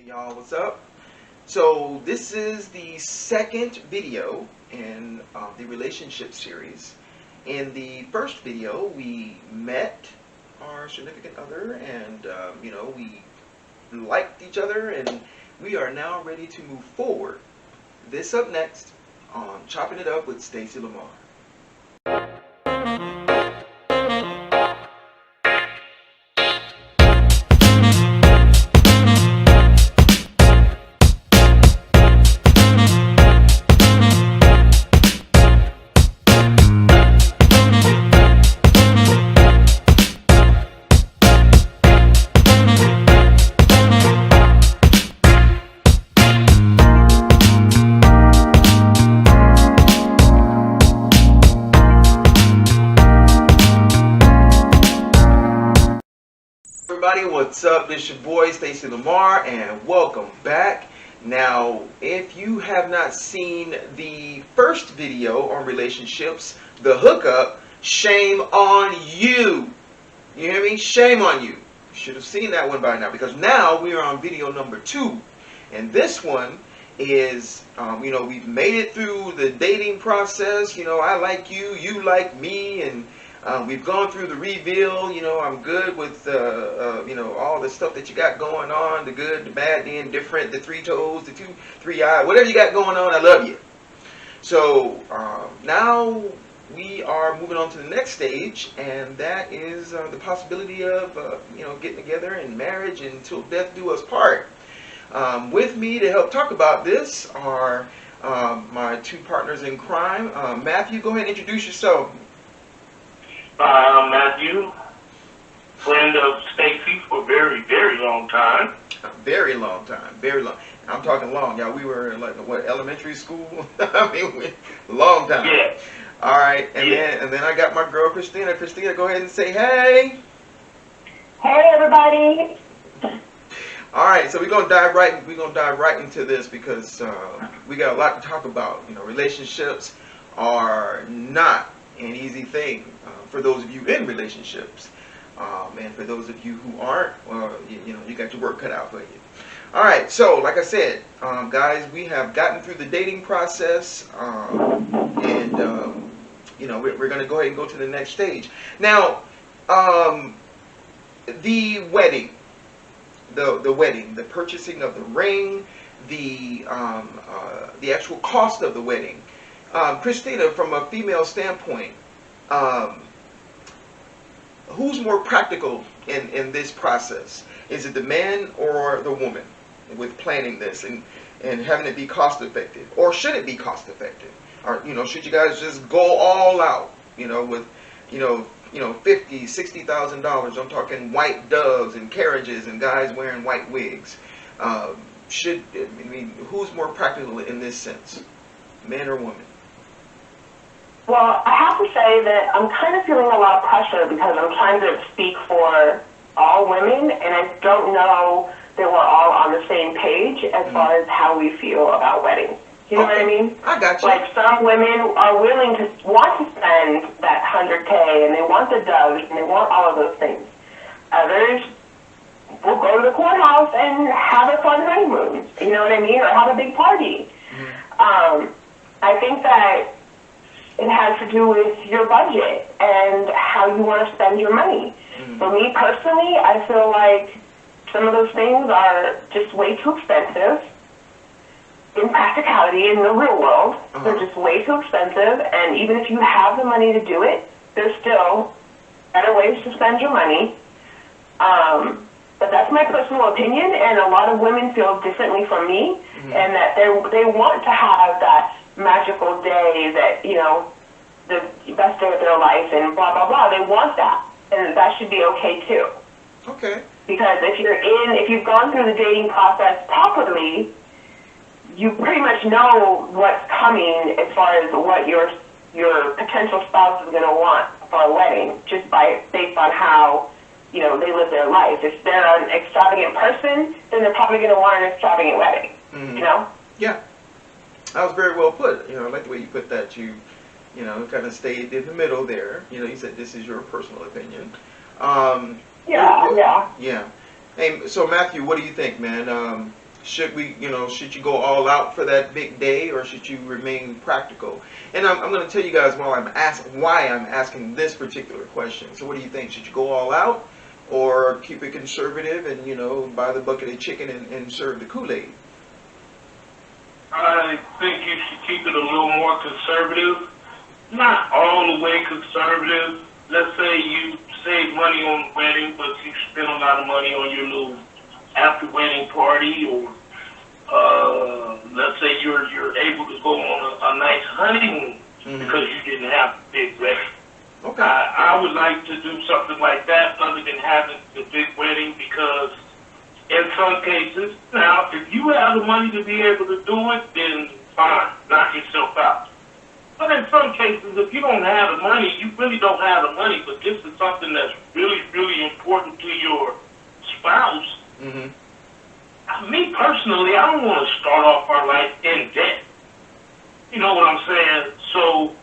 Y'all, what's up? So this is the second video in the relationship series. In the first video, we met our significant other, and we liked each other, and we are now ready to move forward. This up next on Chopping It Up with Stacie Lamar. Everybody, what's up? This is your boy Stacie Lamar, and welcome back. Now, if you have not seen the first video on relationships, the hookup, shame on you. You hear me? Shame on you. You should have seen that one by now, because now we are on video number 2, and this one is we've made it through the dating process. I like you, you like me, and we've gone through the reveal. I'm good with all the stuff that you got going on, the good, the bad, the indifferent, the three toes, the three eyes, whatever you got going on, I love you. So now we are moving on to the next stage, and that is the possibility of getting together in marriage until death do us part. With me to help talk about this are my two partners in crime. Matthew, go ahead and introduce yourself. I'm Matthew, friend of Stacie for a very, very long time. Very long time, very long. I'm talking long, y'all. We were in elementary school? I mean, long time. Yeah. All right, and then I got my girl Christina. Christina, go ahead and say hey. Hey, everybody. All right, so we're gonna dive right into this because we got a lot to talk about. Relationships are not an easy thing for those of you in relationships, and for those of you who aren't, you got your work cut out for you. All right, so like I said, guys, we have gotten through the dating process, and we're going to go ahead and go to the next stage. Now, the wedding, the purchasing of the ring, the actual cost of the wedding. Christina, from a female standpoint, who's more practical in this process? Is it the man or the woman with planning this and having it be cost effective? Or should it be cost effective? Or should you guys just go all out, with $50,000, $60,000? I'm talking white doves and carriages and guys wearing white wigs. Who's more practical in this sense, man or woman? Well, I have to say that I'm kind of feeling a lot of pressure because I'm trying to speak for all women, and I don't know that we're all on the same page as far as how we feel about weddings. You know what I mean? I got you. Like, some women are willing to want to spend that $100K, and they want the doves, and they want all of those things. Others will go to the courthouse and have a fun honeymoon, you know what I mean, or have a big party. I think that it has to do with your budget and how you want to spend your money. For me personally, I feel like some of those things are just way too expensive. In practicality, in the real world, they're just way too expensive, and even if you have the money to do it, there's still better ways to spend your money. But that's my personal opinion, and a lot of women feel differently from me, and that they want to have that magical day that, the best day of their life and blah, blah, blah. They want that, and that should be okay too. Okay. Because if you've gone through the dating process properly, you pretty much know what's coming as far as what your potential spouse is going to want for a wedding, just based on how they live their life. If they're an extravagant person, then they're probably going to want an extravagant wedding. Yeah, that was very well put. I like the way you put that. You kind of stayed in the middle there. You said this is your personal opinion. Yeah. Hey, so Matthew, what do you think, man? Should we, should you go all out for that big day, or should you remain practical? And I'm going to tell you guys why I'm asking this particular question. So what do you think? Should you go all out, or keep it conservative and, buy the bucket of chicken and serve the Kool-Aid? I think you should keep it a little more conservative. Not all the way conservative. Let's say you save money on the wedding, but you spend a lot of money on your little after wedding party, or let's say you're able to go on a nice honeymoon because you didn't have a big wedding. Okay. I would like to do something like that other than having the big wedding, because in some cases, now if you have the money to be able to do it, then fine, knock yourself out. But in some cases, if you don't have the money, you really don't have the money, but this is something that's really, really important to your spouse. Me personally, I don't want to start off our life in debt. You know what I'm saying? So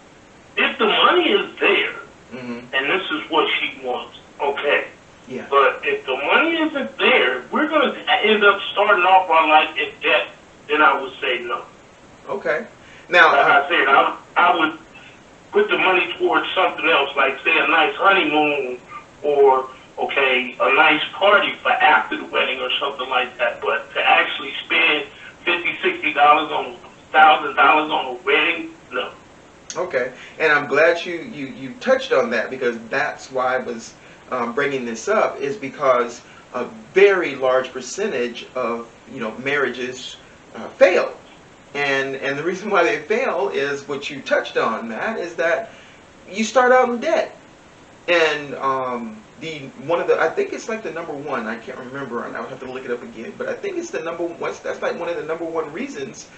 if the money is there, and this is what she wants, okay. Yeah. But if the money isn't there, we're going to end up starting off our life in debt, then I would say no. Okay. Now, like I said, I would put the money towards something else, like say a nice honeymoon, or a nice party for after the wedding or something like that. But to actually spend $50, $60 on $1,000 on a wedding, no. Okay, and I'm glad you touched on that, because that's why I was bringing this up, is because a very large percentage of marriages fail. And the reason why they fail is what you touched on, Matt, is that you start out in debt. And I think it's like the number one, I can't remember, and I would have to look it up again, but I think it's the number one, that's like one of the number one reasons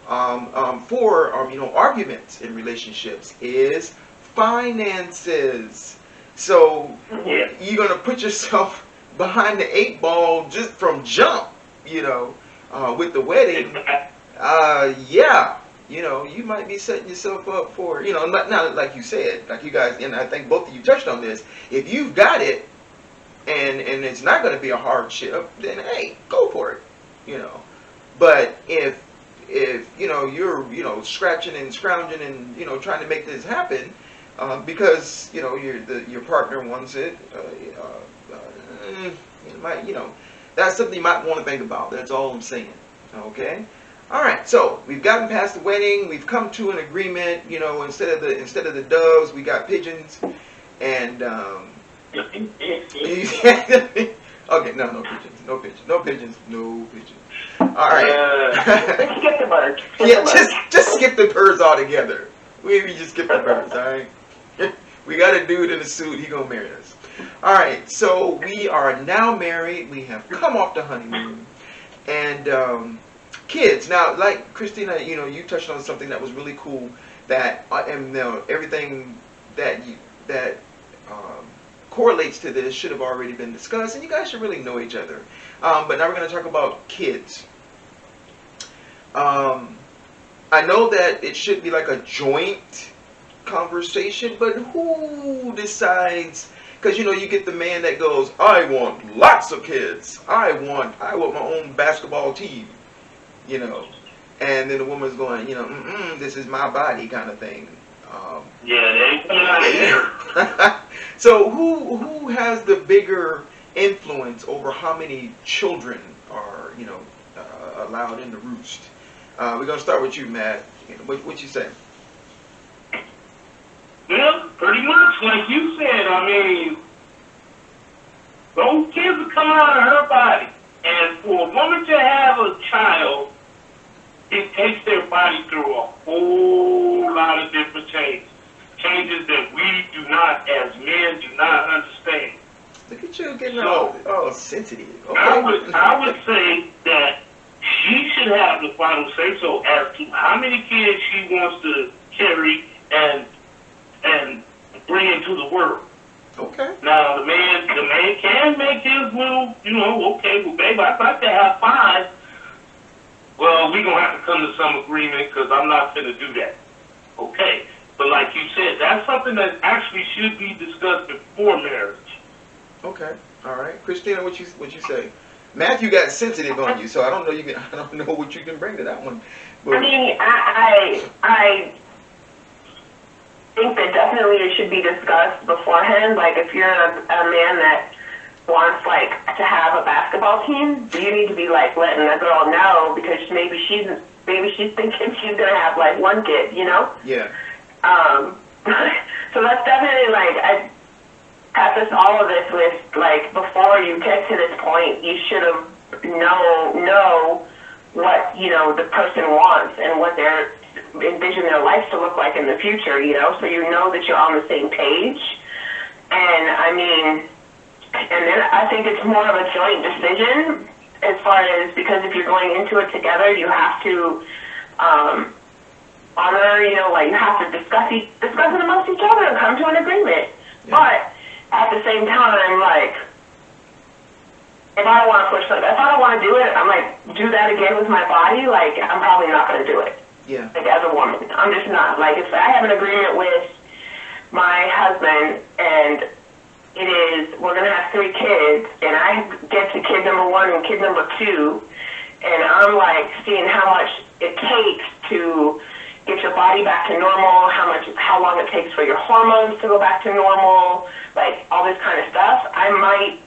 for arguments in relationships is finances. So you're going to put yourself behind the 8 ball just from jump, with the wedding. You might be setting yourself up for, not like you said, like you guys, and I think both of you touched on this. If you've got it, and it's not going to be a hardship, then hey, go for it, But if you're scratching and scrounging and trying to make this happen, because your partner wants it, that's something you might want to think about. That's all I'm saying. Okay. All right, so we've gotten past the wedding. We've come to an agreement. Instead of the doves, we got pigeons, and okay, no pigeons. All right. Skip the birds. Just skip the birds altogether. We just skip the birds. All right. We got a dude in a suit. He gonna marry us. All right. So we are now married. We have come off the honeymoon, and kids. Now, like Christina, you touched on something that was really cool. That everything that correlates to this should have already been discussed, and you guys should really know each other. But now we're going to talk about kids. I know that it should be like a joint conversation, but who decides? Because you get the man that goes, "I want lots of kids. I want my own basketball team." And then the woman's going, this is my body kind of thing. They ain't coming out of here. So who has the bigger influence over how many children are, allowed in the roost? We're going to start with you, Matt. What you say? Well, pretty much like you said. Those kids are coming out of her body. And for a woman to have a child, it takes their body through a whole lot of different changes. Changes that we do not, as men, do not understand. Look at you getting all sensitive. Okay. I would say that she should have the final say so as to how many kids she wants to carry and bring into the world. Okay. Now the man can make his little, babe, I'd like to have 5. Well, we're going to have to come to some agreement because I'm not going to do that. Okay. But like you said, that's something that actually should be discussed before marriage. Okay. All right. Christina, what you say? Matthew got sensitive on you, so I don't know. I don't know what you can bring to that one. But, I mean, I think that definitely it should be discussed beforehand. Like, if you're a man that wants, like, to have a basketball team, you need to be, like, letting the girl know, because maybe she's thinking she's gonna have, like, one kid, you know? Yeah. So that's definitely, like, I preface all of this with, like, before you get to this point, you should have know what, you know, the person wants and what they're envision their life to look like in the future, you know, so you know that you're on the same page. And I mean, and then I think it's more of a joint decision as far as, because if you're going into it together, you have to honor, you know, like, you have to discuss it amongst each other and come to an agreement. Yeah. But at the same time, like, if I don't want to push something, if I don't want to do it, I'm like, do that again with my body, like, I'm probably not going to do it. Yeah. Like, as a woman, I'm just not. Like, if I have an agreement with my husband and it is, we're going to have 3 kids, and I get to kid number 1 and kid number 2, and I'm like seeing how much it takes to get your body back to normal, how long it takes for your hormones to go back to normal, like all this kind of stuff, I might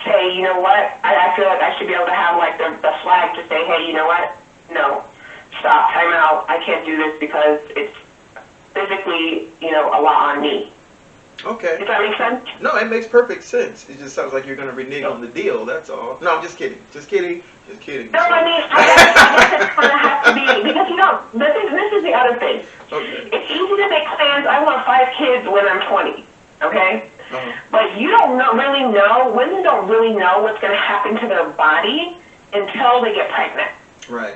say, you know what, I feel like I should be able to have like the flag to say, hey, you know what, no, stop, time out, I can't do this because it's physically, you know, a lot on me. Okay. Does that make sense? No, it makes perfect sense. It just sounds like you're going to renege on the deal, that's all. No, I'm just kidding. Just kidding. Just kidding. No, I mean, I guess it's going to have to be, because, you know, this is the other thing. Okay. It's easy to make plans. I want 5 kids when I'm 20, okay? Uh-huh. But you don't really know, women don't really know what's going to happen to their body until they get pregnant. Right.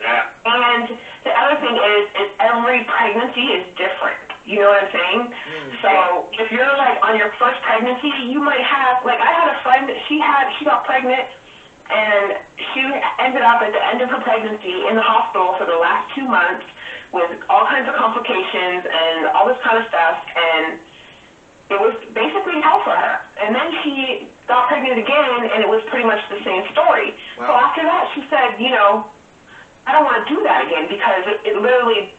Yeah. And the other thing is every pregnancy is different. You know what I'm saying? So if you're like on your first pregnancy, you might have, like, I had a friend that she got pregnant, and she ended up at the end of her pregnancy in the hospital for the last 2 months with all kinds of complications and all this kind of stuff, and it was basically hell for her. And then she got pregnant again, and it was pretty much the same story. Wow. So after that, she said, you know, I don't want to do that again, because it literally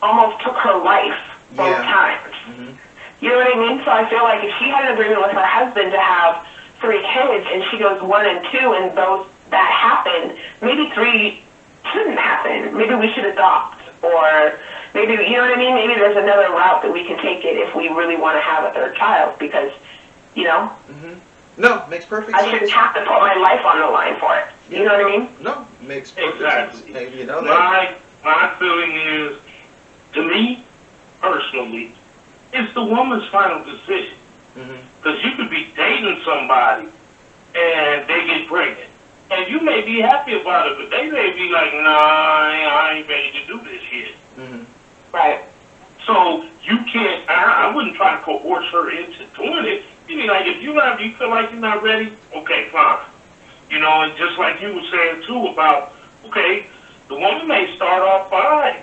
almost took her life both times. Mm-hmm. You know what I mean? So I feel like if she had an agreement with her husband to have 3 kids, and she goes 1 and 2, and that happened, maybe 3 shouldn't happen. Maybe we should adopt, or maybe, you know what I mean? Maybe there's another route that we can take it if we really want to have a 3rd child, because, you know? Mm-hmm. No, makes perfect sense. I shouldn't have to put my life on the line for it. You know what I mean? No, makes perfect sense. Exactly. You know that. My feeling is, to me, personally, it's the woman's final decision. Because you could be dating somebody and they get pregnant, and you may be happy about it, but they may be like, nah, I ain't ready to do this yet. Right. So you can't, I wouldn't try to coerce her into doing it. You mean, like, if you feel like you're not ready, okay, fine. You know, and just like you were saying too about, okay, the woman may start off fine.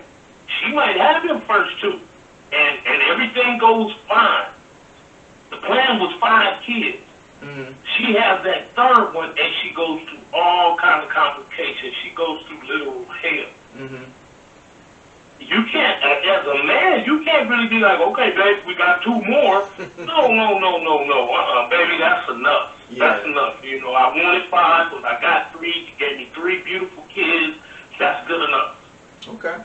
She might have them first 2, and everything goes fine. The plan was 5 kids. She has that 3rd one, and she goes through all kinds of complications. She goes through literal hell. You can't, as a man, you can't really be like, okay, babe, we got 2 more. No. Baby, that's enough. Yeah. That's enough. You know, I wanted 5, but I got 3. You gave me 3 beautiful kids. That's good enough. Okay.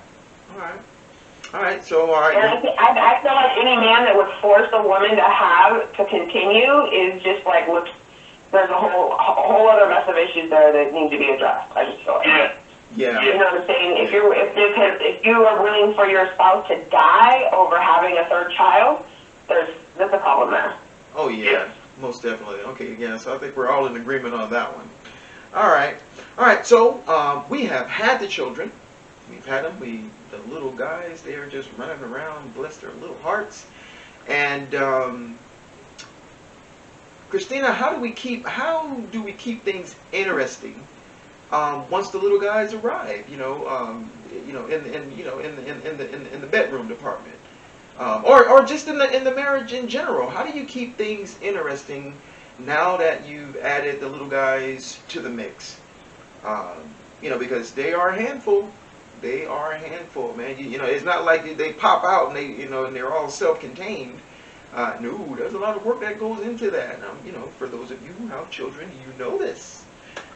All right. So, all right. And I feel like any man that would force a woman to continue is just like, there's a whole other mess of issues there that need to be addressed. I just feel like. Yeah. You know what I'm saying? If you are willing for your spouse to die over having a 3rd child, there's a problem there. Oh yeah, most definitely. Okay, yeah. So I think we're all in agreement on that one. All right. So we have had the children. We've had them. The little guys. They are just running around, bless their little hearts. And Christina, how do we keep things interesting? Once the little guys arrive, in the bedroom department, or just in the marriage in general, how do you keep things interesting now that you've added the little guys to the mix, because they are a handful. They are a handful, man. It's not like they pop out and and they're all self-contained. No, there's a lot of work that goes into that. For those of you who have children, you know this.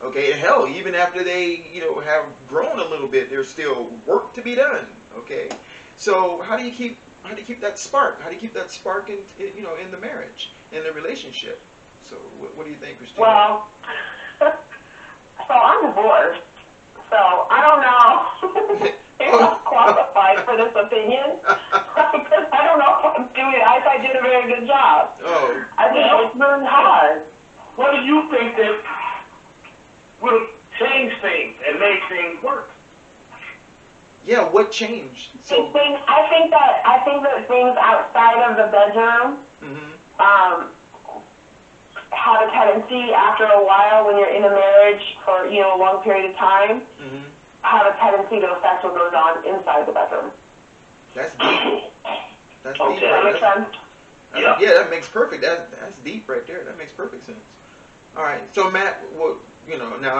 Okay, hell, even after they, have grown a little bit, there's still work to be done. Okay, so how do you keep that spark? How do you keep that spark in the marriage, in the relationship? So what do you think, Christina? Well, so I'm divorced, so I don't know if I'm qualified for this opinion, because I don't know if I'm doing it. I did a very good job. Oh. I think it's really hard. What do you think that will change things and make things work? Yeah, what changed? So I think that things outside of the bedroom have a tendency after a while, when you're in a marriage for a long period of time, have a tendency to affect what goes on inside the bedroom. That's deep. That's Okay. deep. Does that make sense? Yeah, that makes perfect. That's deep right there. That makes perfect sense. All right, so Matt, now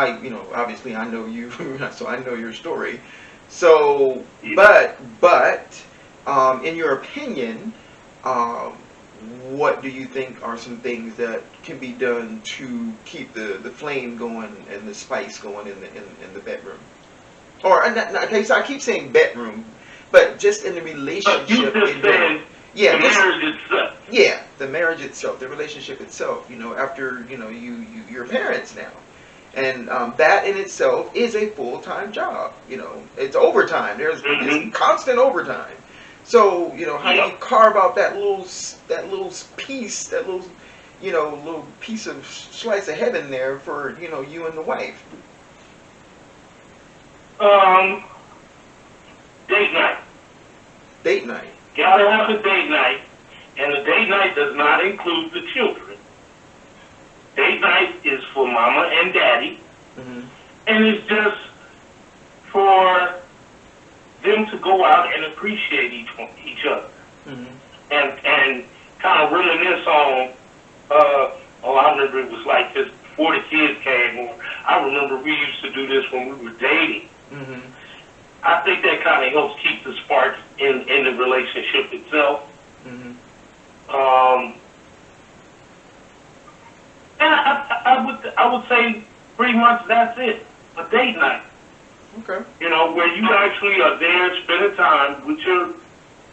obviously I know you, so I know your story. So, but, in your opinion, what do you think are some things that can be done to keep the flame going and the spice going in the bedroom? Or I keep saying bedroom, but just in the relationship. You just said yeah, the marriage itself. Yeah, the marriage itself, the relationship itself. After you're parents now. And that in itself is a full-time job. It's overtime. There's constant overtime. So how do you carve out that little piece, that little piece of slice of heaven there for you and the wife? Date night. Date night. Gotta have a date night, and the date night does not include the children. Date night is for mama and daddy, and it's just for them to go out and appreciate each other, and kind of reminisce on. I remember it was like this before the kids came. Or I remember we used to do this when we were dating. I think that kind of helps keep the spark in the relationship itself. And I would say pretty much that's it. A date night. Okay. Where you actually are there spending time with your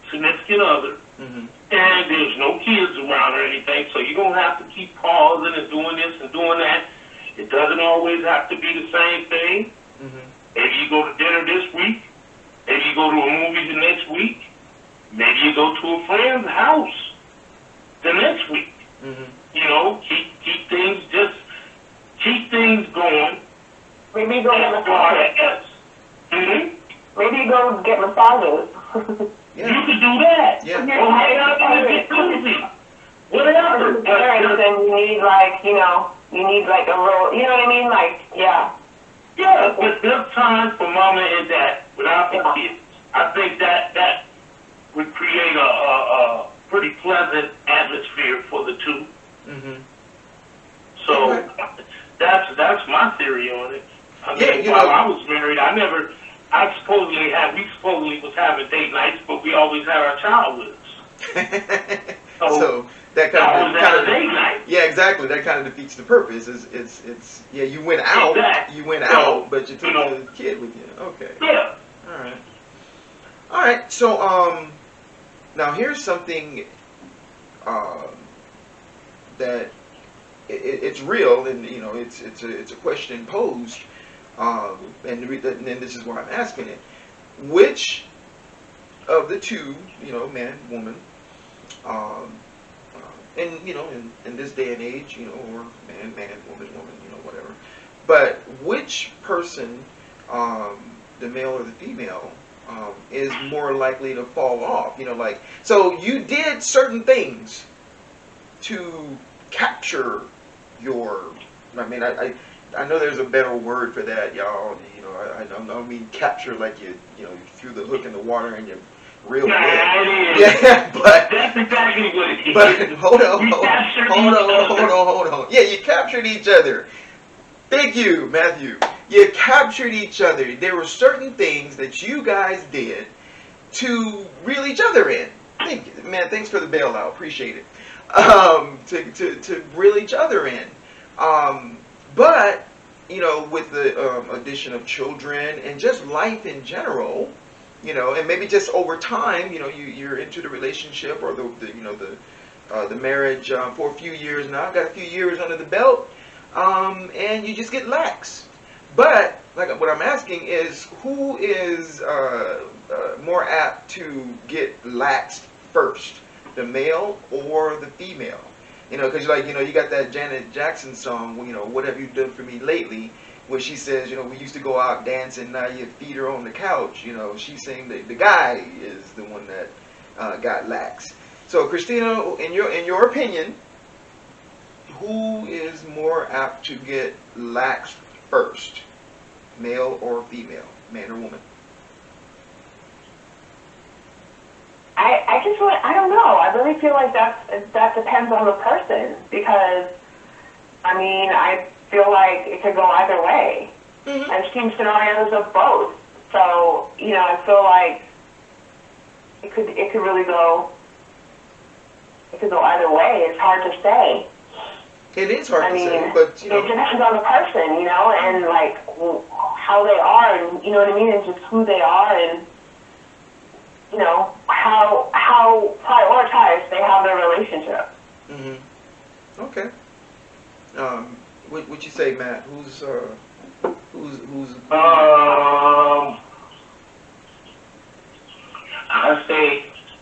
significant other, and there's no kids around or anything, so you don't have to keep pausing and doing this and doing that. It doesn't always have to be the same thing. Maybe you go to dinner this week. Maybe you go to a movie the next week. Maybe you go to a friend's house the next week. Keep things going. Maybe you go get massages. Maybe you go get massages. Yeah. You could do that. Yeah. Or hang out in a jacuzzi. Whatever. And you need like a real, you know what I mean? Like, yeah. Yeah, but there's time for mama and dad without the kids. I think that would create a pretty pleasant atmosphere for the two. So that's my theory on it. I mean, while I was married, we supposedly was having date nights, but we always had our child with us. So that kind of date night. Yeah, exactly. That kind of defeats the purpose. It's you went out, but you took the kid with you. Okay. Yeah. All right. So now here's something that it's real, and it's a question posed, and this is why I'm asking it. Which of the two, man, woman, and in this day and age, or man, woman, whatever. But which person, the male or the female, is more likely to fall off? So you did certain things to capture your. I know there's a better word for that, y'all. I don't mean capture like you threw the hook in the water and real Nah, quick. it is. Yeah, but That's exactly what it is. but hold on, We hold captured on, each other. hold on. Yeah, you captured each other. Thank you, Matthew. You captured each other. There were certain things that you guys did to reel each other in. Man, thanks for the bailout. Appreciate it. To reel each other in. But you know, with the addition of children and just life in general, you know, and maybe just over time, you know, you're into the relationship or the marriage for a few years now. Got a few years under the belt, and you just get lax. But like what I'm asking is, who is more apt to get laxed first, the male or the female? You know, because like, you know, you got that Janet Jackson song, you know, what have you done for me lately, where she says, you know, we used to go out dancing, now your feet are on the couch. You know, she's saying that the guy is the one that got lax. So Christina, in your opinion, who is more apt to get laxed first, male or female, man or woman? I don't know. I really feel like that depends on the person, because, I mean, I feel like it could go either way. Mm-hmm. I've seen scenarios of both. So, you know, I feel like it could really go, it could go either way. It's hard to say. It is hard I to mean, say, but you know, it depends on the person, you know, and like how they are, and you know what I mean, and just who they are, and you know how prioritized they have their relationship. Mm-hmm. Okay. What you say, Matt? Who's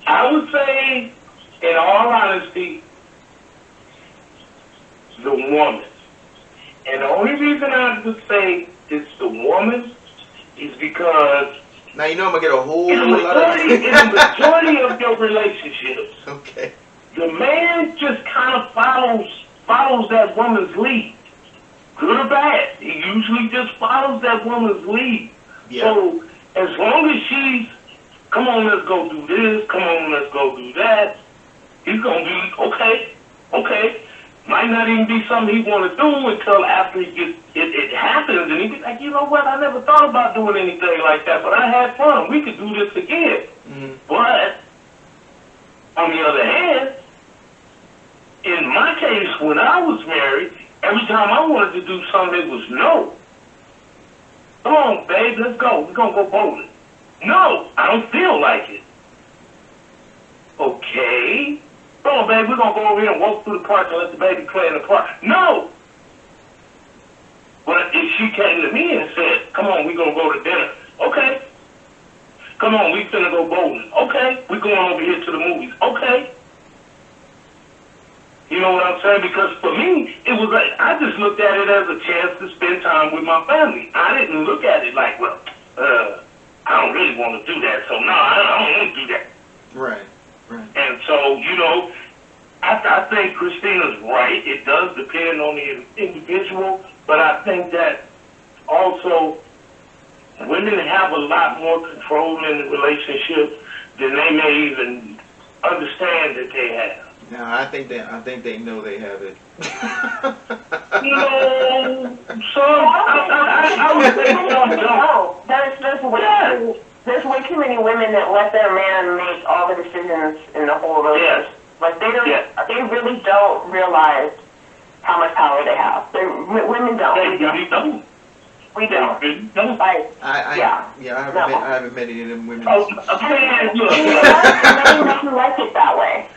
I would say, in all honesty, the woman. And the only reason I would say it's the woman is because now you know I'm gonna get a whole in the majority of your relationships, okay, the man just kind of follows that woman's lead, good or bad. He usually just follows that woman's lead. Yeah. So as long as she's, come on, let's go do this, come on, let's go do that, he's gonna be okay. Might not even be something he want to do until after it happens, and he be like, you know what, I never thought about doing anything like that, but I had fun. We could do this again. Mm-hmm. But on the other hand, in my case, when I was married, every time I wanted to do something, it was no. Come on, babe, let's go. We're gonna go bowling. No, I don't feel like it. Okay. Come on, baby, we're going to go over here and walk through the park and let the baby play in the park. No! But if she came to me and said, come on, we're going to go to dinner. Okay. Come on, we finna go bowling. Okay. We're going over here to the movies. Okay. You know what I'm saying? Because for me, it was like, I just looked at it as a chance to spend time with my family. I didn't look at it like, well, I don't really want to do that, so no, I don't want to do that. Right. And so, you know, I think Christina's right. It does depend on the individual, but I think that also women have a lot more control in the relationship than they may even understand that they have. No, I think they know they have it. You know, so I would say some don't. There's way too many women that let their man make all the decisions in the whole relationship. Yes. Like they don't, Yes. they really don't realize how much power they have. Women don't. They really don't. We don't. They really don't. Like, I haven't met any of them women. Oh, man, look. men make you like it that way.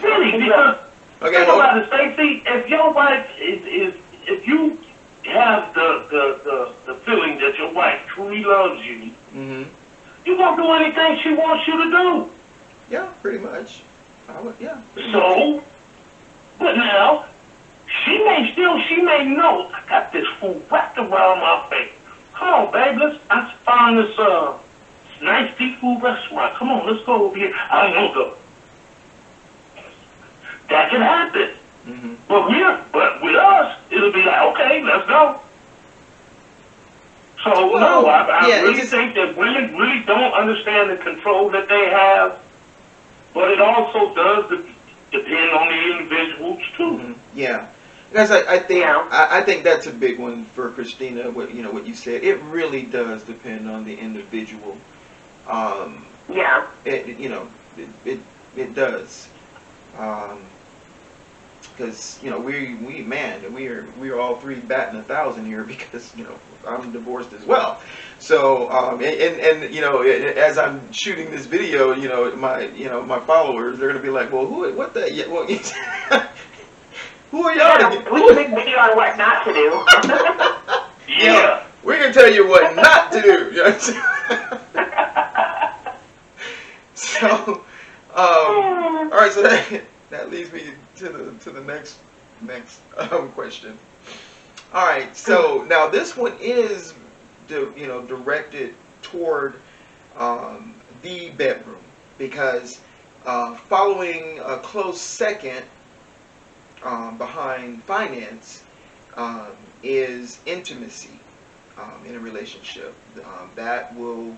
Really, because Okay, think about it, Stacie. If your wife if you have the feeling that your wife truly loves you, mm-hmm. you won't do anything she wants you to do. Yeah, pretty much. So, but now, she may know, I got this food wrapped around my face. Come on, babe, I found this nice seafood restaurant. Come on, let's go over here. I want to go. That can happen. Mm-hmm. But with us, it'll be like, okay, let's go. So Well, no, I yeah, really think that women really don't understand the control that they have, but it also does depend on the individuals too. Yeah, because I think Yeah. I think that's a big one for Christina. What what you said, it really does depend on the individual. Um, Yeah. it it does. Because we man we are all three batting 1,000 here because I'm divorced as well. So and as I'm shooting this video, my followers, they're gonna be like, well, what the yeah, well, who are y'all to get? We can make a video on what not to do. Yeah. We're gonna tell you what not to do. You know what I'm saying? So all right, so that leads me to the next question. All right, so now this one is directed toward the bedroom because following a close second behind finance is intimacy in a relationship. That will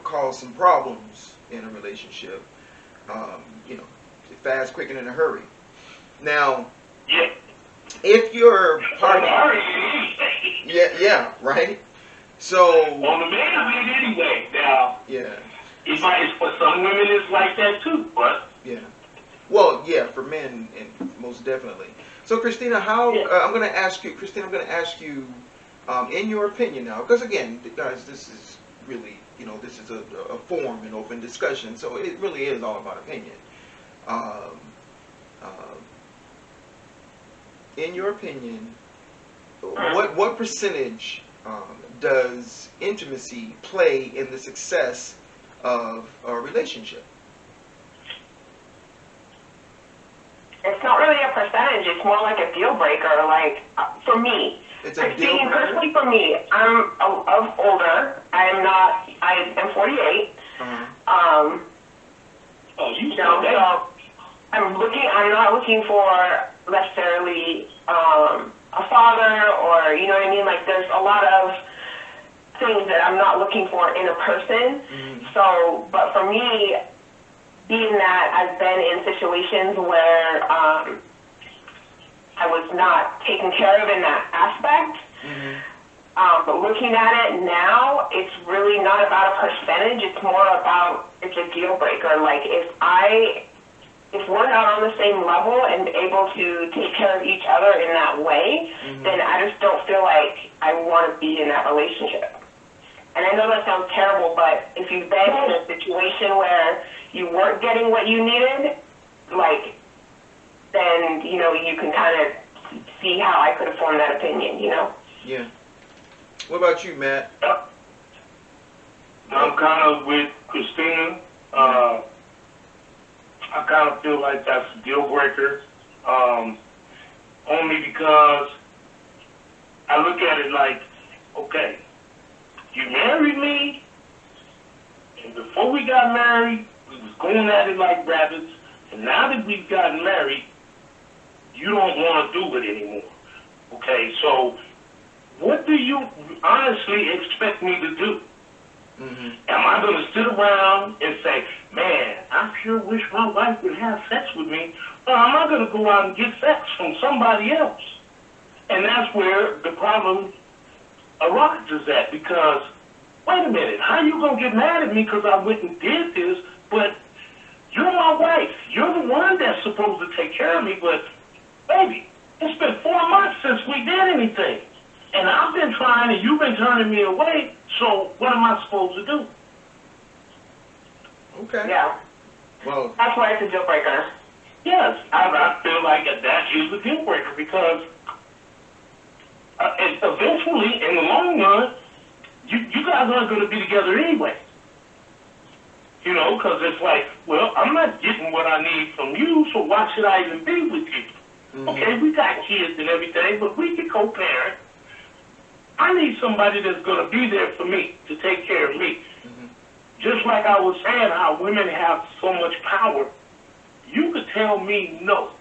cause some problems in a relationship. Fast, quick, and in a hurry. Now, Yeah. if your partner, right. So On the man end anyway. Now, yeah, for some women it's like that too, but yeah. Well, yeah, for men, and most definitely. So, Christina, how Yeah. I'm going to ask you, in your opinion now, because again, guys, this is really, this is a forum and open discussion, so it really is all about opinion. Um, um, in your opinion, what percentage does intimacy play in the success of a relationship? It's not really a percentage. It's more like a deal breaker. Like for me, It's a deal breaker. personally for me, I'm older. I am 48. Uh-huh. you So I'm not looking for necessarily a father or, you know what I mean? Like there's a lot of things that I'm not looking for in a person. So, but for me, being that I've been in situations where I was not taken care of in that aspect, but looking at it now, it's really not about a percentage. It's more about, it's a deal breaker. Like if we're not on the same level and able to take care of each other in that way, then I just don't feel like I want to be in that relationship. And I know that sounds terrible, but if you've been in a situation where you weren't getting what you needed, like, then, you can kind of see how I could have formed that opinion, Yeah. What about you, Matt? I'm kind of with Christina. I kind of feel like that's a deal breaker, only because I look at it like, okay, you married me, and before we got married, we was going at it like rabbits, and now that we've gotten married, you don't want to do it anymore. Okay, so what do you honestly expect me to do? Am I going to sit around and say, man, I sure wish my wife would have sex with me, or am I going to go out and get sex from somebody else? And that's where the problem arises at, because, wait a minute, how you going to get mad at me because I went and did this, but you're my wife. You're the one that's supposed to take care of me, but, baby, it's been 4 months since we did anything. And I've been trying and you've been turning me away, so what am I supposed to do? Okay. Yeah. Well, That's why it's a deal breaker. Yes, I feel like that is a deal breaker because eventually, in the long run, you guys aren't going to be together anyway. Because it's like, well, I'm not getting what I need from you, so why should I even be with you? Okay, we got kids and everything, but we can co-parent. I need somebody that's going to be there for me, to take care of me. Just like I was saying, how women have so much power. You could tell me no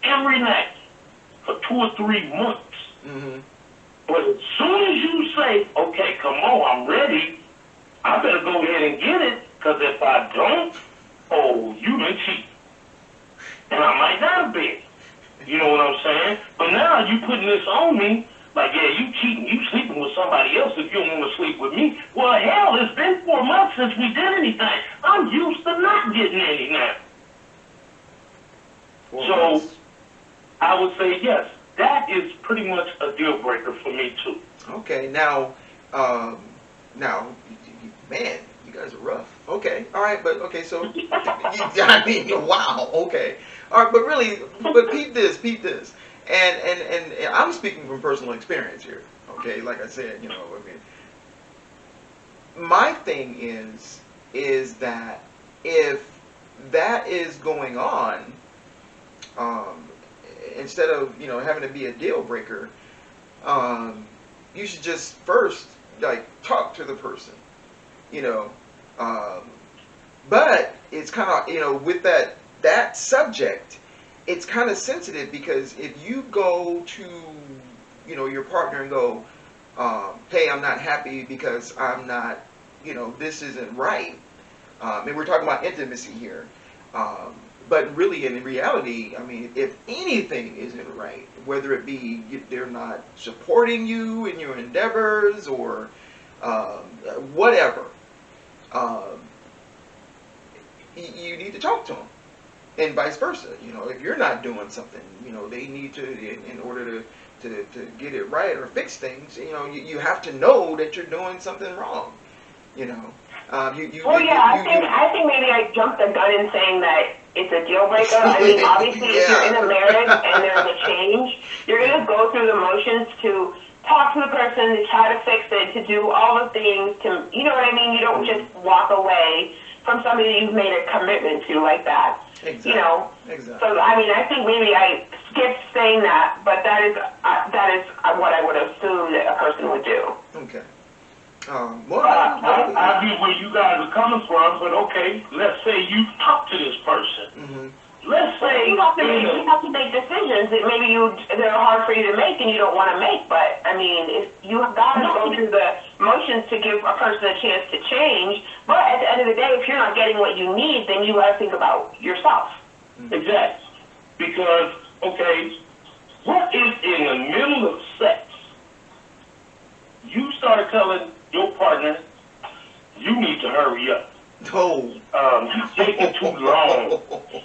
every night for 2 or 3 months. But as soon as you say, okay, come on, I'm ready, I better go ahead and get it, because if I don't, oh, you been cheating. And I might not have been. You know what I'm saying? But now you putting this on me, like, yeah, you cheating, you sleeping with somebody else if you don't want to sleep with me. Well, hell, it's been 4 months since we did anything. I'm used to not getting any now. So, I would say yes. That is pretty much a deal breaker for me too. Okay, now, man, you guys are rough. Okay, all right, but okay, so I mean, wow, okay, all right, but really, but peep this, and I'm speaking from personal experience here. Okay, like I said, you know, I mean, my thing is that if that is going on, instead of, you know, having to be a deal breaker, you should just first, like, talk to the person, you know. But it's kind of, you know, with that subject, it's kind of sensitive, because if you go to, you know, your partner and go, hey, I'm not happy because I'm not, you know, this isn't right. And we're talking about intimacy here. But really, in reality, I mean, if anything isn't right, whether it be they're not supporting you in your endeavors or whatever, you need to talk to them, and vice versa. You know, if you're not doing something, you know, they need to, in order to get it right or fix things. You know, you have to know that you're doing something wrong. You know, I think maybe I jumped the gun in saying that it's a deal breaker. I mean, obviously, if you're in a marriage and there's a change, you're going to go through the motions to talk to the person, to try to fix it, to do all the things, to, you know what I mean? You don't just walk away from somebody you've made a commitment to like that. Exactly. You know? Exactly. So, I mean, I think maybe I skipped saying that, but that is what I would assume that a person would do. Okay. I get where you guys are coming from, but okay, let's say you talk to this person. Mm-hmm. Let's say you have to make decisions that maybe they're hard for you to make and you don't want to make. But I mean, if you have got to go through the motions to give a person a chance to change. But at the end of the day, if you're not getting what you need, then you got to think about yourself. Mm-hmm. Exactly. Because okay, what if in the middle of sex you start telling your partner, you need to hurry up. Oh. You're taking too long.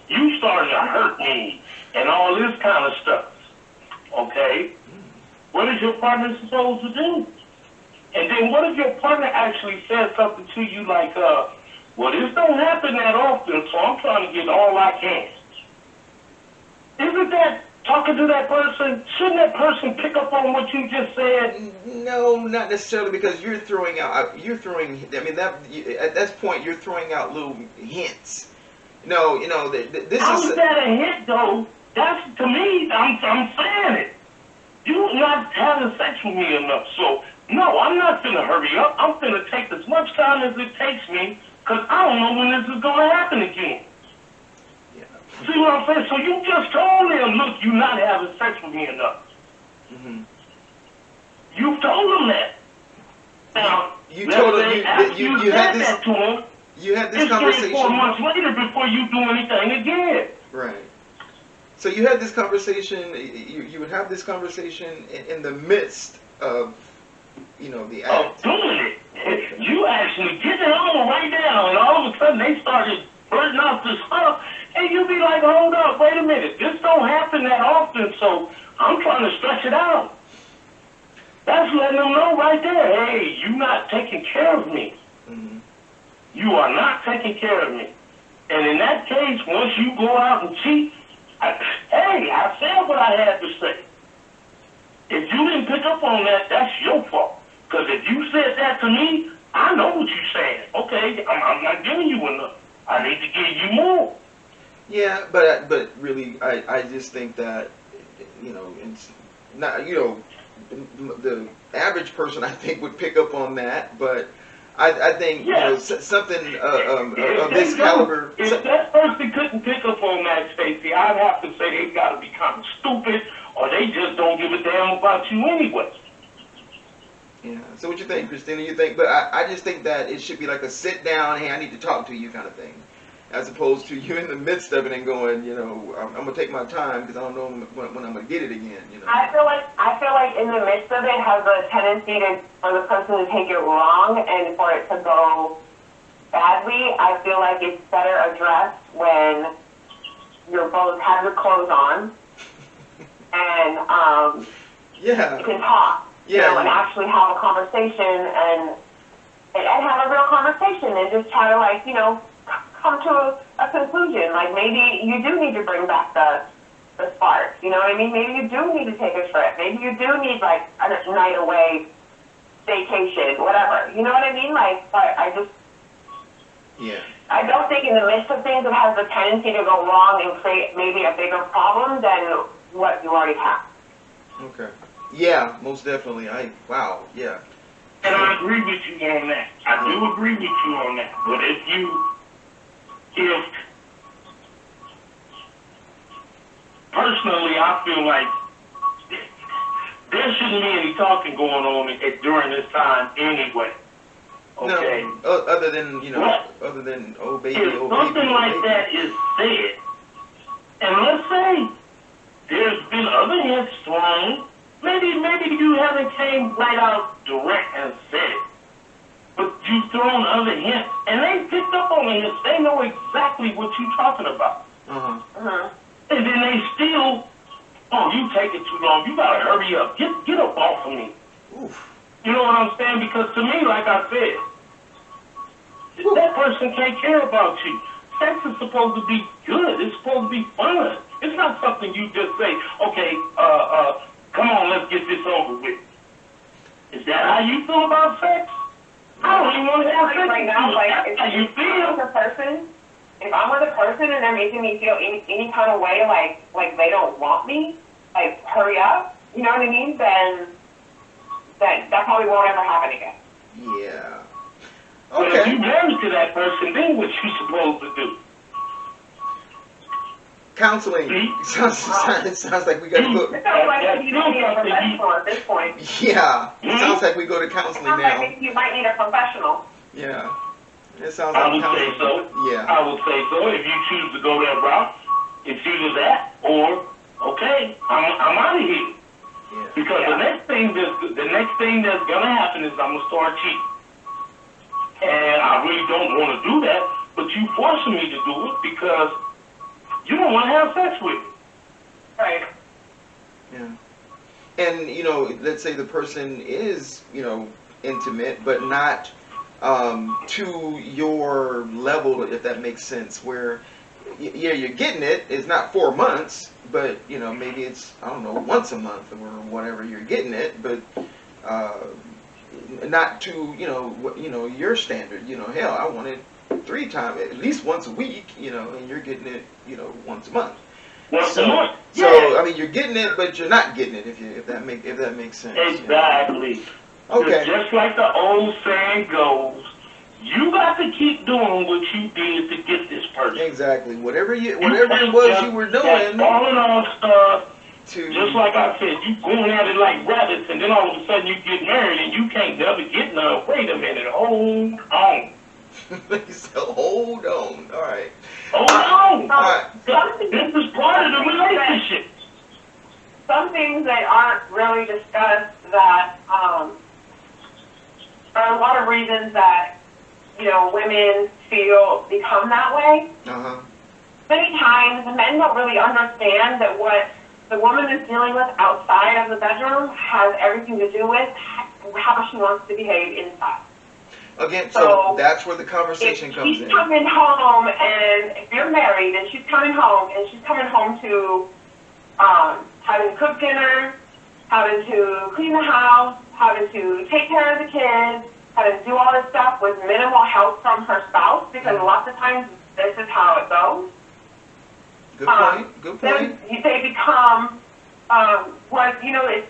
You starting to hurt me, and all this kind of stuff. Okay? What is your partner supposed to do? And then what if your partner actually says something to you like, well, this don't happen that often, so I'm trying to get all I can. Isn't that talking to that person? Shouldn't that person pick up on what you just said? No, not necessarily, because you're throwing out. I mean, at that point, you're throwing out little hints. No, you know, this How is. is that a hint, though? That's, to me, I'm saying it. You're not having sex with me enough, so no, I'm not finna hurry up. I'm finna take as much time as it takes me, because I don't know when this is gonna happen again. See what I'm saying? So you just told them, look, you're not having sex with me enough. Mm-hmm. You told them that. Now, you told them you had this. That to them, you had this conversation. 4 months later before you do anything again. Right. So you had this conversation. You would have this conversation in the midst of, you know, the act. Of doing it. You actually get it on the way down, and all of a sudden they started blurting out this stuff. And you be like, hold up, wait a minute. This don't happen that often, so I'm trying to stretch it out. That's letting them know right there, hey, you're not taking care of me. Mm-hmm. You are not taking care of me. And in that case, once you go out and cheat, I said what I had to say. If you didn't pick up on that, that's your fault. Because if you said that to me, I know what you're saying. Okay, I'm not giving you enough. I need to give you more. Yeah, but really, I just think that, you know, it's not, you know, the average person, I think, would pick up on that, but I think, you know, something of this caliber. If that person couldn't pick up on that, Stacie, I'd have to say they've got to be kind of stupid, or they just don't give a damn about you anyway. Yeah. So what you think, Christina? You think, but I just think that it should be like a sit down, hey, I need to talk to you kind of thing, as opposed to you in the midst of it and going, you know, I'm gonna take my time because I don't know when I'm gonna get it again. You know. I feel like in the midst of it has a tendency for the person to take it wrong and for it to go badly. I feel like it's better addressed when you're both have your clothes on and yeah. you can talk. Yeah. You know, and actually have a conversation and have a real conversation and just try to, like, you know, come to a conclusion. Like, maybe you do need to bring back the spark. You know what I mean? Maybe you do need to take a trip. Maybe you do need, like, a night away, vacation, whatever. You know what I mean? Like, but I don't think in the midst of things it has the tendency to go wrong and create maybe a bigger problem than what you already have. Okay. Yeah, most definitely. Wow, yeah. And I agree with you on that. I do agree with you on that. But if personally, I feel like there shouldn't be any talking going on during this time anyway. Okay? No, other than, you know, other than, oh baby, if oh baby. Something like that is said, and let's say there's been other hints thrown. Maybe you haven't came right out direct and said it, but you've thrown other hints, and they picked up on the hints. They know exactly what you're talking about. And then they still, oh, you taking too long. You gotta hurry up. Get up off of me. Oof. You know what I'm saying? Because to me, like I said, that person can't care about you. Sex is supposed to be good. It's supposed to be fun. It's not something you just say, okay, come on, let's get this over with. Is that how you feel about sex? I don't even want to have sex right now. Like, that's how you feel. If I'm with a person and they're making me feel any kind of way, like they don't want me, like, hurry up, you know what I mean? Then that probably won't ever happen again. Yeah. But if you're married to that person, then what you supposed to do? Counseling. Sounds like we got to go. It sounds like you need a professional at this point. Yeah. It sounds like we go to counseling now. Sounds like you might need a professional. Yeah. It sounds like I would counseling. say so. Yeah. I would say so. If you choose to go that route, it's either that or, okay, I'm out of here. Yeah. Because the next thing that's gonna happen is I'm gonna start cheating. And I really don't want to do that, but you forcing me to do it because you don't want to have sex with me. Right. Yeah. And, you know, let's say the person is, you know, intimate, but not to your level, if that makes sense, where, yeah, you're getting it. It's not 4 months, but, you know, maybe it's, I don't know, once a month or whatever you're getting it, but not to, you know, your standard. You know, hell, I want it 3 times, at least once a week, you know, and you're getting it, you know, once a month. Once a month. So Yeah. I mean, you're getting it, but you're not getting it. If that makes sense. Exactly. You know? Okay. Just like the old saying goes, you got to keep doing what you did to get this person. Exactly. Whatever it was you were doing. Falling off stuff. To just like I said, you going at it like rabbits, and then all of a sudden you get married and you can't never get none. Wait a minute. Hold on. So hold on. All right. Hold on. All right. This is part of the relationship. Some things that aren't really discussed that are a lot of reasons that, you know, women become that way. Many times men don't really understand that what the woman is dealing with outside of the bedroom has everything to do with how she wants to behave inside. Again, so that's where the conversation comes in. If she's coming home, and if you're married, and she's coming home to having to cook dinner, having to clean the house, having to take care of the kids, having to do all this stuff with minimal help from her spouse, because lots of times this is how it goes. Good point. Good point. Then they become if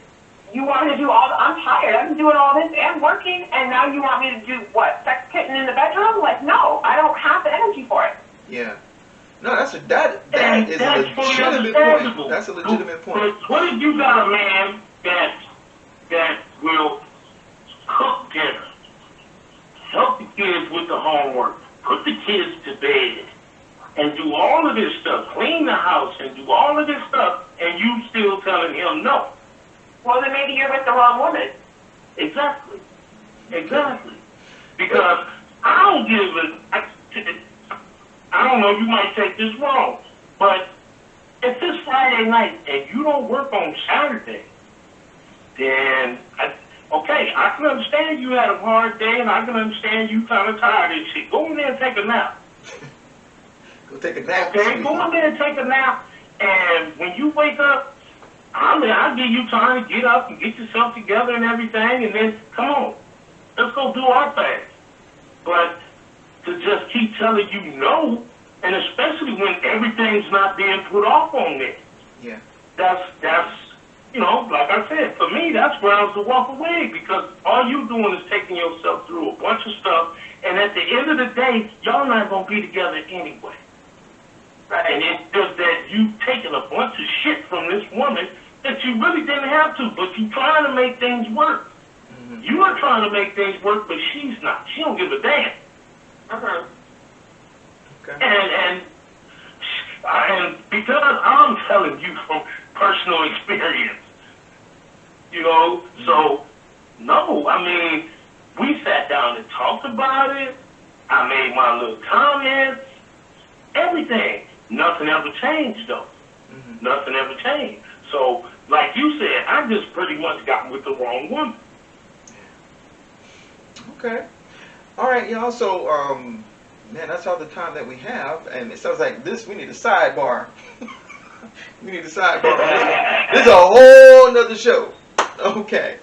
you want me to do I'm tired. I'm doing all this and working, and now you want me to do what? Sex kitten in the bedroom? Like, no, I don't have the energy for it. Yeah. No, that is a legitimate point. That's a legitimate point. What if you got a man that will cook dinner, help the kids with the homework, put the kids to bed, and do all of this stuff, clean the house and do all of this stuff, and you still telling him no. Well, then maybe you're with the wrong woman. Exactly. Because I don't give I don't know, you might take this wrong, but if it's Friday night and you don't work on Saturday, then, okay, I can understand you had a hard day and I can understand you kind of tired and shit. Go in there and take a nap. Go take a nap. Okay, go in there and take a nap, and when you wake up, I'll give you time to get up and get yourself together and everything, and then, come on, let's go do our thing. But to just keep telling you no, and especially when everything's not being put off on me. Yeah. That's you know, like I said, for me, that's where I was to walk away, because all you doing is taking yourself through a bunch of stuff, and at the end of the day, y'all not going to be together anyway. Right? And it's just that you taking a bunch of shit from this woman that you really didn't have to, but you trying to make things work. Mm-hmm. You are trying to make things work, but she's not. She don't give a damn. Uh-huh. Okay. And because I'm telling you from personal experience, you know, so, no, I mean, we sat down and talked about it. I made my little comments, everything. Nothing ever changed, though. Mm-hmm. Nothing ever changed. So, like you said, I just pretty much got with the wrong woman. Okay. All right, y'all. So, man, that's all the time that we have. And it sounds like we need a sidebar. We need a sidebar. This is a whole nother show. Okay.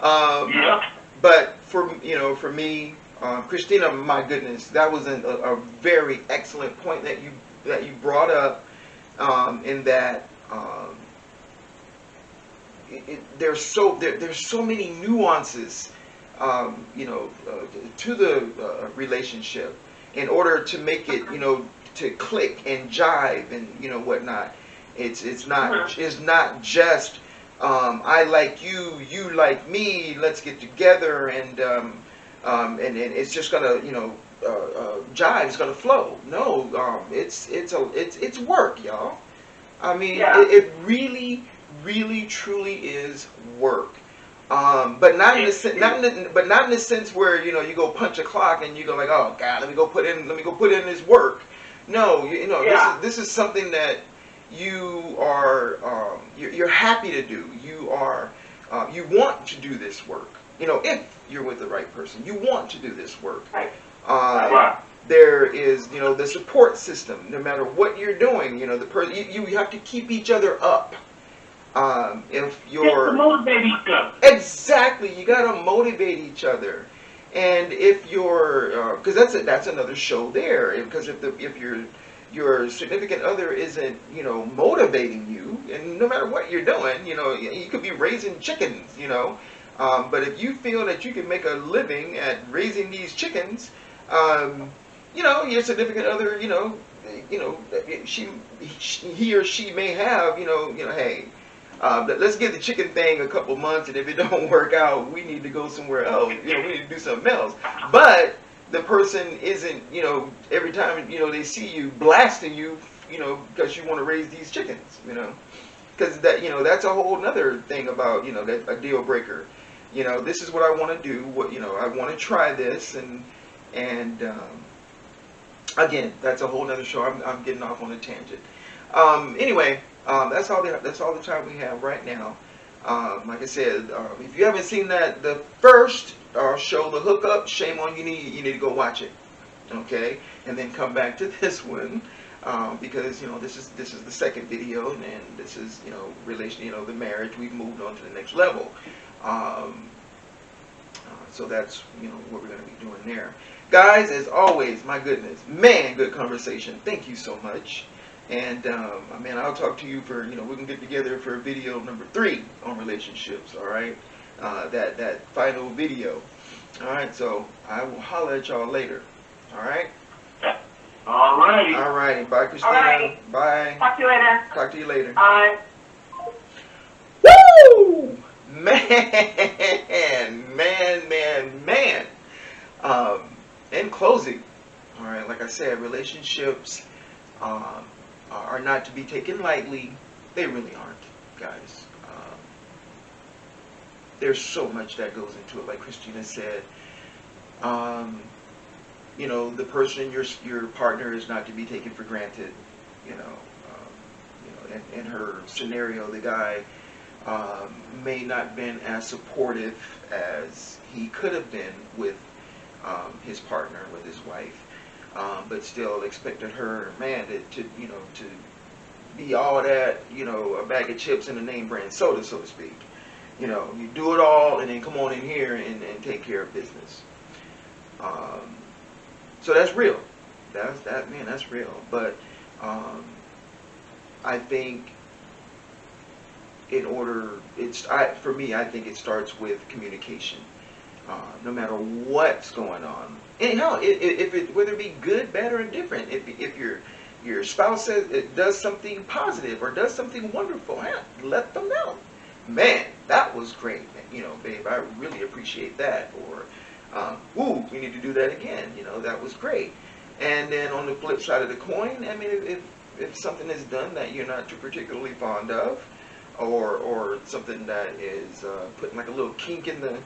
Yeah. But for me, Christina, my goodness, that was a very excellent point that you brought up. In that there's so many nuances, to the relationship in order to make it, to click and jive and whatnot. It's not just I like you, you like me, let's get together and it's just gonna jive, it's gonna flow. No, it's work, y'all. I mean, yeah. it really truly is work. But not in the sense where you go punch a clock and you go like, oh God, let me go put in this work. No, Yeah. this is something that you are you're happy to do. You want to do this work. If you're with the right person, you want to do this work. Right. There is the support system. No matter what you're doing, the person you have to keep each other up. If you're motivate each other. Exactly, you gotta motivate each other. And if you're, because that's another show there. Because if your significant other isn't motivating you, and no matter what you're doing, you could be raising chickens, but if you feel that you can make a living at raising these chickens, your significant other, he or she may have, hey. Let's give the chicken thing a couple months, and if it don't work out, we need to go somewhere else. We need to do something else. But the person isn't, every time, they see you blasting you, because you want to raise these chickens, because that's a whole nother thing about, that a deal breaker. This is what I want to do. What I want to try this, and again, that's a whole nother show. I'm getting off on a tangent. Anyway. That's all the time we have right now. Like I said, if you haven't seen the first show, The Hookup, shame on you. You need to go watch it, okay? And then come back to this one, because this is the second video, and this is relation, the marriage. We've moved on to the next level. So that's what we're going to be doing there, guys. As always, my goodness, man, good conversation. Thank you so much. And man, I'll talk to you for we can get together for video number 3 on relationships. All right, that final video. All right, so I will holler at y'all later. All right. All right. All right. Bye, Christina. All right. Bye. Talk to you later. Talk to you later. Bye. Woo! man. In closing, all right, like I said, relationships are not to be taken lightly. They really aren't, guys. There's so much that goes into it, like Christina said. You know, the person, your partner, is not to be taken for granted. You know, in her scenario, the guy may not been as supportive as he could have been with his partner, with his wife, but still expected her, man, to be all that, a bag of chips and a name brand soda, so to speak. You do it all and then come on in here and take care of business. So that's real. That's real. But I think for me, I think it starts with communication. No matter what's going on, and hell, whether it be good, bad, or indifferent, if your spouse says it does something positive or does something wonderful, let them know. Man, that was great. Babe, I really appreciate that. Or, ooh, we need to do that again. That was great. And then on the flip side of the coin, I mean, if something is done that you're not too particularly fond of, or something that is putting like a little kink in the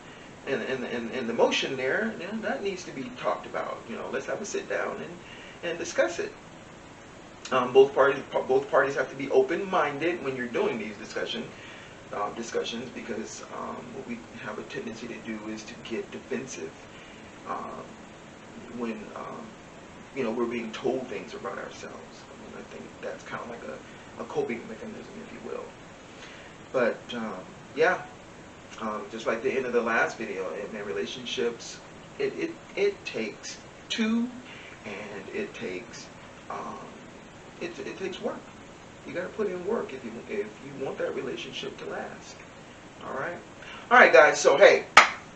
motion there, then that needs to be talked about. Let's have a sit down and discuss it. Both parties have to be open-minded when you're doing these discussions, because what we have a tendency to do is to get defensive when we're being told things about ourselves. I think that's kind of like a coping mechanism, if you will. But yeah, just like the end of the last video, in relationships, it takes two, and it takes work. You got to put in work if you want that relationship to last. All right, guys. So hey,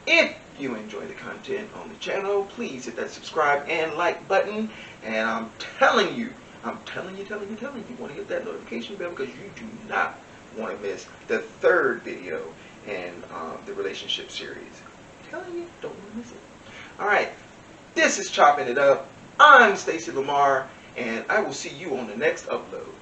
if you enjoy the content on the channel, please hit that subscribe and like button. And I'm telling you, you want to hit that notification bell, because you do not want to miss the third video in the relationship series. I'm telling you, don't want to miss it. All right, this is Chopping It Up. I'm Stacie Lamar, and I will see you on the next upload.